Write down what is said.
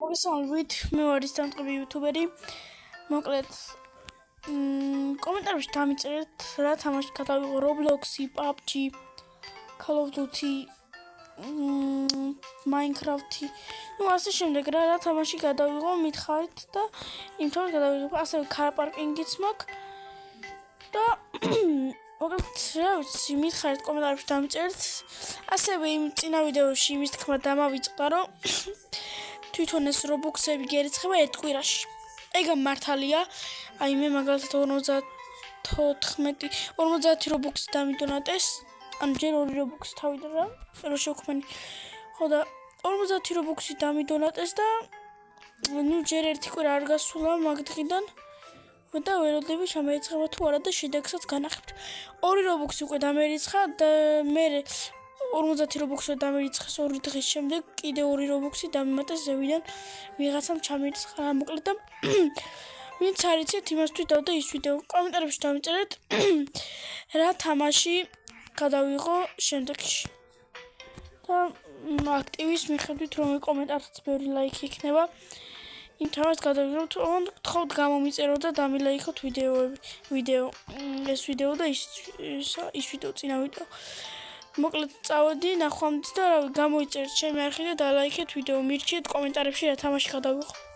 მოგესალმებით, მე ვარ ისტანტყები იუთუბერი. მოკლედ, კომენტარებში დამიწერეთ რა თამაში გადავიღო Roblox-ი, PUBG, Call of Duty, Minecraft-ი. ასე შემდეგ რა თამაში გადავიღო, მითხარით და იმ თამაშს გადავიღებ. ასევე car parking-იც მაქვს. და მოკლედ, რა ვიცი, მითხარით კომენტარებში დამიწერეთ. ასევე იმ წინა ვიდეოში იმის თქმა დამავიწყდა, რომ თვითონ ეს Robux-ები გერიცხება ერთ კვირაში. ეგა მართალია. აი მე მაგალითად 50 Robux დამიდონატეს. ანუ ჯერ 2 Robux თავიდან რა შევქმენი. ხო და 50 Robux დამიდონატეს და ნუ ჯერ ერთი კვირა არ გასულა მაგ დღიდან. და ველოდები შემეიწყება თუ არა და შედეგსაც განახებთ. 2 Robux უკვე დამერიცხა და მე 50 Robux-ი დამერიცხეს 2 დღის შემდეგ კიდე 2 Robux-ი დამიმატეს ზევიდან ვიღაცამ ჩამერიცხა მოკლედ და ვინც არ იცით იმას თვითონ და ის ვიდეო კომენტარებში დამიწერეთ რა თამაში გადავიღო შემდეგში და აქტივის მიხედვით რომ კომენტარიც ბევრი ლაიქი იქნება იმ თამაშს გადავიღოთ თხოვთ გამომიწერო და დამილაიქოთ ვიდეო ეს ვიდეო და ის ვიდეო წინა ვიდეო მოკლედ წავედი ნახვამდის და გამოიწერეთ ჩემი არხი და დალაიქეთ ვიდეო მირჩიეთ კომენტარებში რა თამაში გადავიღო